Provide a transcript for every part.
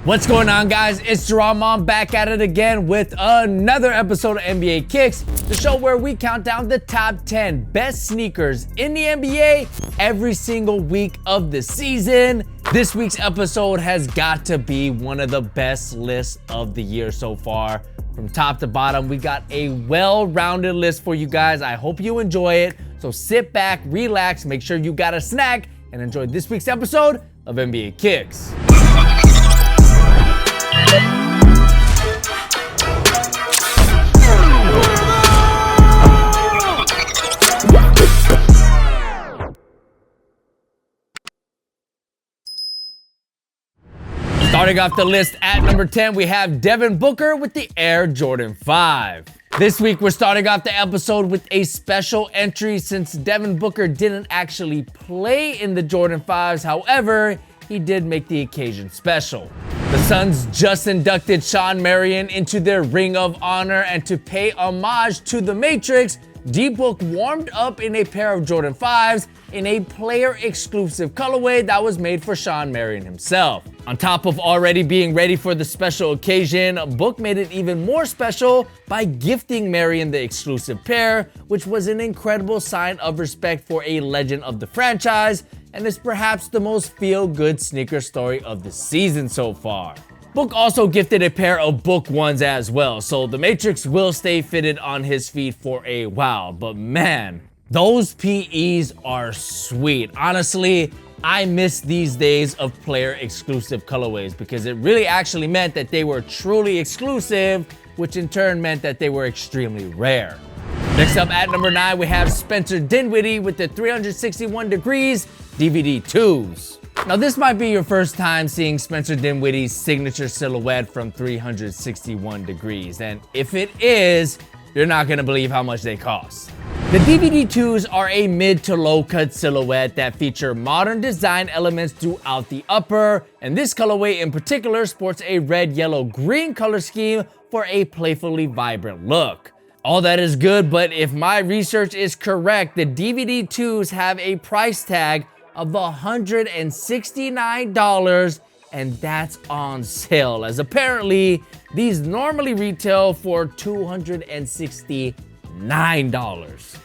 What's going on, guys? It's Jerome. I'm back at it again with another episode of NBA Kicks, the show where we count down the top 10 best sneakers in the NBA every single week of the season. This week's episode has got to be one of the best lists of the year so far. From top to bottom, we got a well-rounded list for you guys. I hope you enjoy it. So sit back, relax, make sure you got a snack, and enjoy this week's episode of NBA Kicks. Starting off the list at number 10, we have Devin Booker with the Air Jordan 5. This week, we're starting off the episode with a special entry since Devin Booker didn't actually play in the Jordan 5s. However, he did make the occasion special. The Suns just inducted Shawn Marion into their Ring of Honor, and to pay homage to the Matrix, D-Book warmed up in a pair of Jordan 5s in a player-exclusive colorway that was made for Shawn Marion himself. On top of already being ready for the special occasion, Book made it even more special by gifting Marion the exclusive pair, which was an incredible sign of respect for a legend of the franchise, and is perhaps the most feel-good sneaker story of the season so far. Book also gifted a pair of Book 1s as well, so the Matrix will stay fitted on his feet for a while. But man, those PEs are sweet. Honestly, I miss these days of player exclusive colorways because it really actually meant that they were truly exclusive, which in turn meant that they were extremely rare. Next up at number 9, we have Spencer Dinwiddie with the 361 Degrees DVD 2s. Now, this might be your first time seeing Spencer Dinwiddie's signature silhouette from 361 Degrees, and if it is, you're not gonna believe how much they cost. The DVD 2s are a mid to low cut silhouette that feature modern design elements throughout the upper, and this colorway in particular sports a red, yellow, green color scheme for a playfully vibrant look. All that is good, but if my research is correct, the DVD 2s have a price tag of $169, and that's on sale, as apparently these normally retail for $269.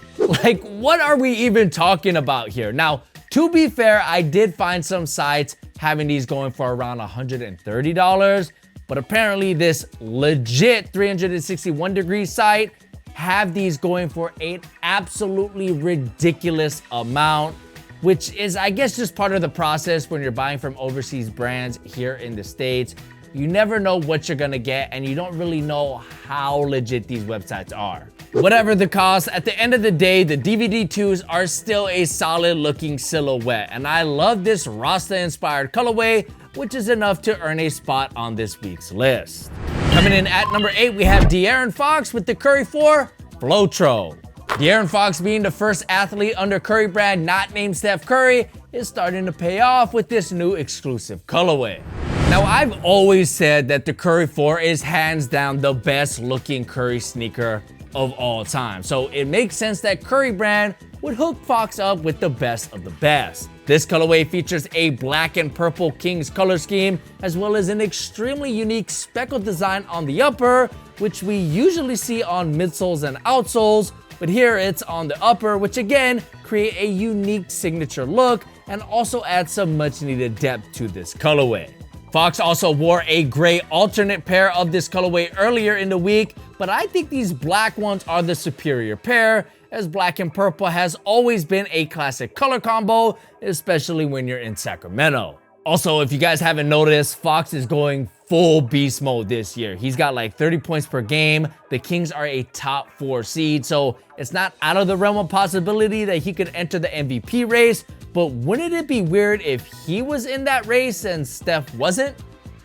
Like, what are we even talking about here? Now, to be fair, I did find some sites having these going for around $130, but apparently this legit 361 degree site have these going for an absolutely ridiculous amount, which is, I guess, just part of the process when you're buying from overseas brands here in the States. You never know what you're gonna get, and you don't really know how legit these websites are. Whatever the cost, at the end of the day, the DVD 2s are still a solid looking silhouette, and I love this Rasta-inspired colorway, which is enough to earn a spot on this week's list. Coming in at number 8, we have DeAaron Fox with the Curry 4 Flotro. DeAaron Fox, being the first athlete under Curry brand not named Steph Curry, is starting to pay off with this new exclusive colorway. Now, I've always said that the Curry 4 is hands down the best looking Curry sneaker of all time, so it makes sense that Curry brand would hook Fox up with the best of the best. This colorway features a black and purple Kings color scheme, as well as an extremely unique speckled design on the upper, which we usually see on midsoles and outsoles, but here it's on the upper, which again create a unique signature look and also add some much needed depth to this colorway. Fox also wore a gray alternate pair of this colorway earlier in the week, but I think these black ones are the superior pair, as black and purple has always been a classic color combo, especially when you're in Sacramento. Also, if you guys haven't noticed, Fox is going full beast mode this year. He's got like 30 points per game. The Kings are a top 4 seed, so it's not out of the realm of possibility that he could enter the MVP race, but wouldn't it be weird if he was in that race and Steph wasn't?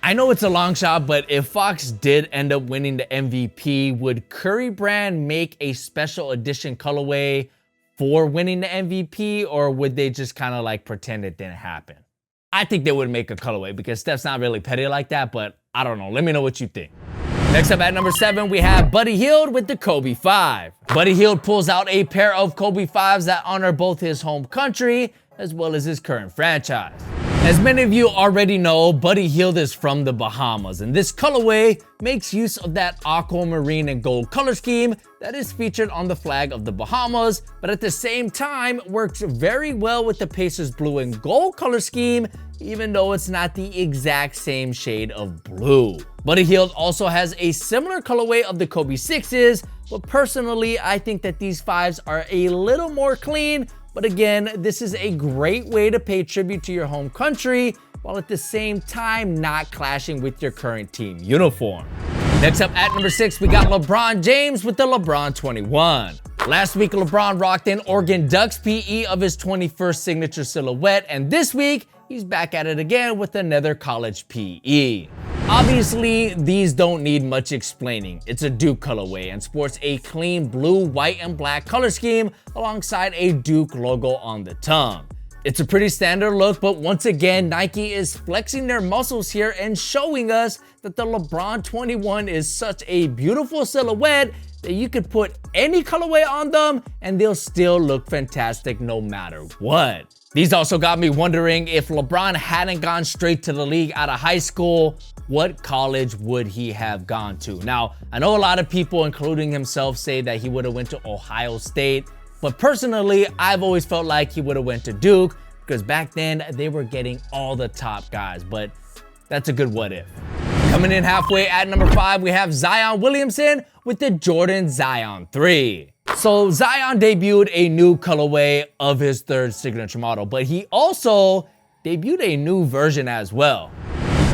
I know it's a long shot, but if Fox did end up winning the MVP, would Curry brand make a special edition colorway for winning the MVP, or would they just kind of like pretend it didn't happen? I think they would make a colorway because Steph's not really petty like that, but I don't know. Let me know what you think. Next up at number 7, we have Buddy Hield with the Kobe 5. Buddy Hield pulls out a pair of Kobe 5s that honor both his home country as well as his current franchise. As many of you already know, Buddy Hield is from the Bahamas, and this colorway makes use of that aquamarine and gold color scheme that is featured on the flag of the Bahamas, but at the same time works very well with the Pacers blue and gold color scheme, even though it's not the exact same shade of blue. Buddy Hield also has a similar colorway of the Kobe 6s, but personally, I think that these 5s are a little more clean. But again, this is a great way to pay tribute to your home country while at the same time not clashing with your current team uniform. Next up at number 6, we got LeBron James with the LeBron 21. Last week, LeBron rocked an Oregon Ducks PE of his 21st signature silhouette, and this week, he's back at it again with another college PE. Obviously, these don't need much explaining. It's a Duke colorway and sports a clean blue, white, and black color scheme alongside a Duke logo on the tongue. It's a pretty standard look, but once again, Nike is flexing their muscles here and showing us that the LeBron 21 is such a beautiful silhouette that you could put any colorway on them and they'll still look fantastic no matter what. These also got me wondering, if LeBron hadn't gone straight to the league out of high school, what college would he have gone to? Now, I know a lot of people, including himself, say that he would have went to Ohio State, but personally, I've always felt like he would have went to Duke because back then they were getting all the top guys, but that's a good what if. Coming in halfway at number 5, we have Zion Williamson with the Jordan Zion 3. So Zion debuted a new colorway of his 3rd signature model, but he also debuted a new version as well.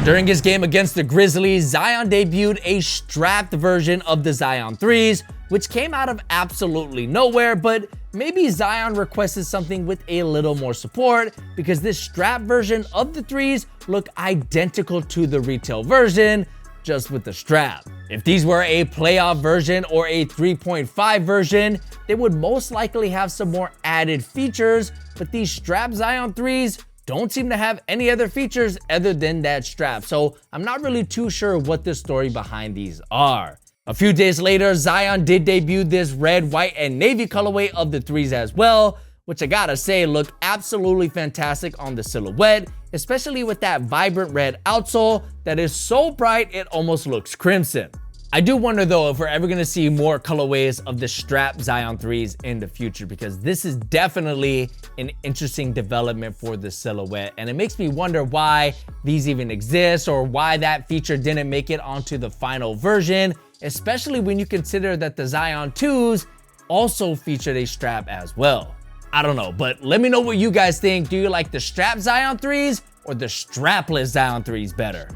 During his game against the Grizzlies, Zion debuted a strapped version of the Zion 3s, which came out of absolutely nowhere, but maybe Zion requested something with a little more support because this strapped version of the 3s look identical to the retail version, just with the strap. If these were a playoff version or a 3.5 version, they would most likely have some more added features, but these strap Zion 3s don't seem to have any other features other than that strap, so I'm not really too sure what the story behind these are. A few days later, Zion did debut this red, white, and navy colorway of the 3s as well, which I gotta say look absolutely fantastic on the silhouette, especially with that vibrant red outsole that is so bright it almost looks crimson. I do wonder though if we're ever gonna see more colorways of the strap Zion 3s in the future, because this is definitely an interesting development for the silhouette, and it makes me wonder why these even exist or why that feature didn't make it onto the final version, especially when you consider that the Zion 2s also featured a strap as well. I don't know, but let me know what you guys think. Do you like the strap Zion 3s or the strapless Zion 3s better?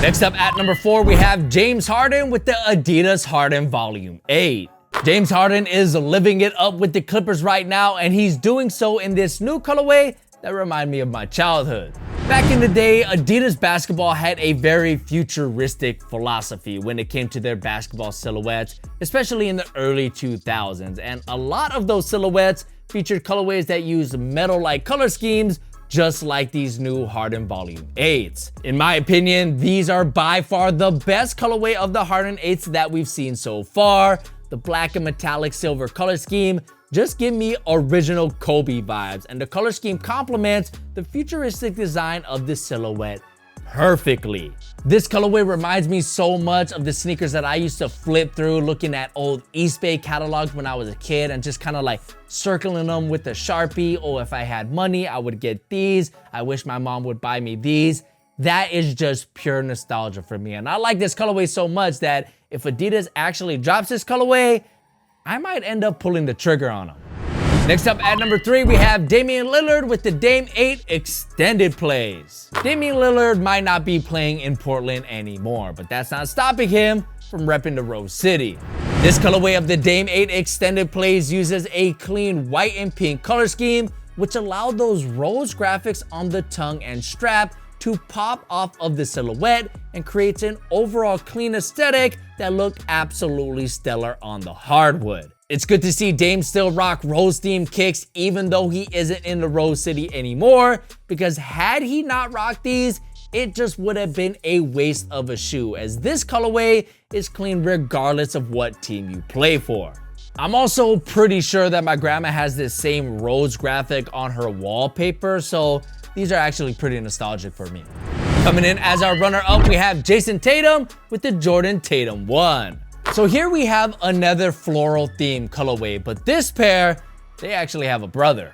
Next up at number 4, we have James Harden with the Adidas Harden Volume 8. James Harden is living it up with the Clippers right now, and he's doing so in this new colorway that remind me of my childhood. Back in the day, Adidas basketball had a very futuristic philosophy when it came to their basketball silhouettes, especially in the early 2000s, and a lot of those silhouettes featured colorways that use metal-like color schemes, just like these new Harden Volume 8s. In my opinion, these are by far the best colorway of the Harden 8s that we've seen so far. The black and metallic silver color scheme just give me original Kobe vibes, and the color scheme complements the futuristic design of the silhouette perfectly. This colorway reminds me so much of the sneakers that I used to flip through looking at old East Bay catalogs when I was a kid and just kind of like circling them with a Sharpie. Oh, if I had money, I would get these. I wish my mom would buy me these. That is just pure nostalgia for me. And I like this colorway so much that if Adidas actually drops this colorway, I might end up pulling the trigger on them. Next up at number 3, we have Damian Lillard with the Dame 8 Extended Plays. Damian Lillard might not be playing in Portland anymore, but that's not stopping him from repping the Rose City. This colorway of the Dame 8 Extended Plays uses a clean white and pink color scheme, which allowed those rose graphics on the tongue and strap to pop off of the silhouette and creates an overall clean aesthetic that looked absolutely stellar on the hardwood. It's good to see Dame still rock rose-themed kicks even though he isn't in the Rose City anymore, because had he not rocked these, it just would have been a waste of a shoe, as this colorway is clean regardless of what team you play for. I'm also pretty sure that my grandma has this same rose graphic on her wallpaper, so these are actually pretty nostalgic for me. Coming in as our runner-up, we have Jason Tatum with the Jordan Tatum 1. So here we have another floral theme colorway, but this pair, they actually have a brother.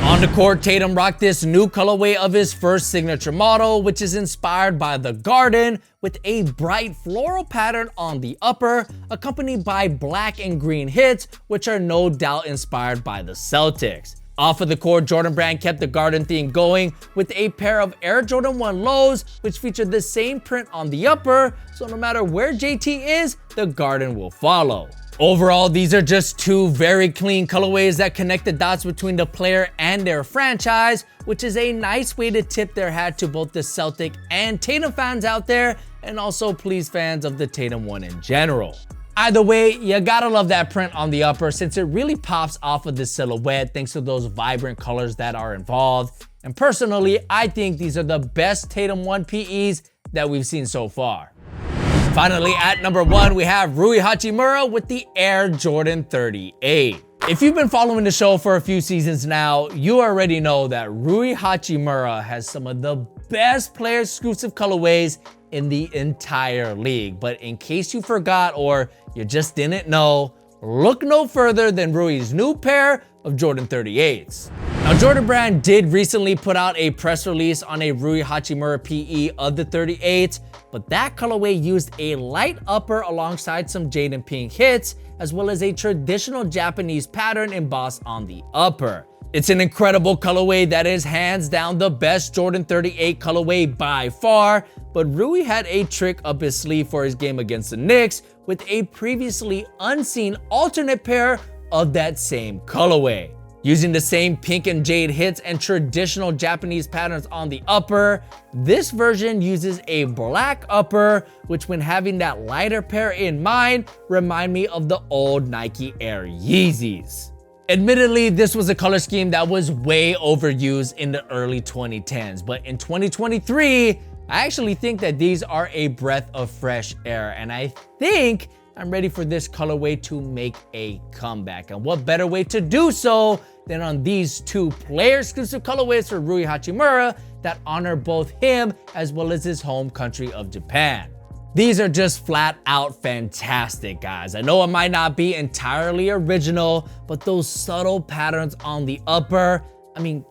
On the court, Tatum rocked this new colorway of his first signature model, which is inspired by the Garden with a bright floral pattern on the upper, accompanied by black and green hits, which are no doubt inspired by the Celtics. Off of the court, Jordan Brand kept the Garden theme going with a pair of Air Jordan 1 lows, which featured the same print on the upper, so no matter where JT is, the Garden will follow. Overall, these are just two very clean colorways that connect the dots between the player and their franchise, which is a nice way to tip their hat to both the Celtic and Tatum fans out there, and also please fans of the Tatum 1 in general. Either way, you gotta love that print on the upper since it really pops off of the silhouette thanks to those vibrant colors that are involved. And personally, I think these are the best Tatum 1 PEs that we've seen so far. Finally, at number 1, we have Ryu Haimura with the Air Jordan 38. If you've been following the show for a few seasons now, you already know that Ryu Haimura has some of the best player exclusive colorways in the entire league. But in case you forgot or you just didn't know, look no further than Rui's new pair of Jordan 38s. Now, Jordan Brand did recently put out a press release on a Ryu Haimura PE of the 38s, but that colorway used a light upper alongside some jade and pink hits, as well as a traditional Japanese pattern embossed on the upper. It's an incredible colorway that is hands down the best Jordan 38 colorway by far, but Rui had a trick up his sleeve for his game against the Knicks with a previously unseen alternate pair of that same colorway. Using the same pink and jade hits and traditional Japanese patterns on the upper, this version uses a black upper, which when having that lighter pair in mind, remind me of the old Nike Air Yeezys. Admittedly, this was a color scheme that was way overused in the early 2010s, but in 2023, I actually think that these are a breath of fresh air, and I think I'm ready for this colorway to make a comeback. And what better way to do so than on these two player-exclusive colorways for Rui Haimura that honor both him as well as his home country of Japan. These are just flat out fantastic, guys. I know it might not be entirely original, but those subtle patterns on the upper, I mean,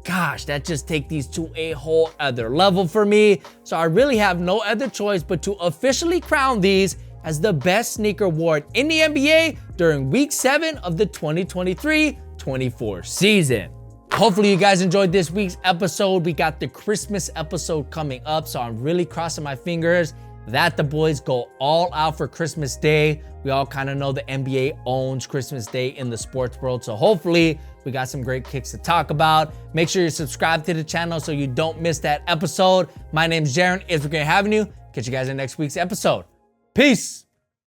gosh, that just take these to a whole other level for me. So I really have no other choice but to officially crown these as the best sneaker worn in the NBA during week 7 of the 2023-24 season. Hopefully you guys enjoyed this week's episode. We got the Christmas episode coming up, so I'm really crossing my fingers that the boys go all out for Christmas Day. We all kind of know the NBA owns Christmas Day in the sports world, so hopefully we got some great kicks to talk about. Make sure you subscribe to the channel so you don't miss that episode. My name's Jaron. It's great having you. Catch you guys in next week's episode. Peace.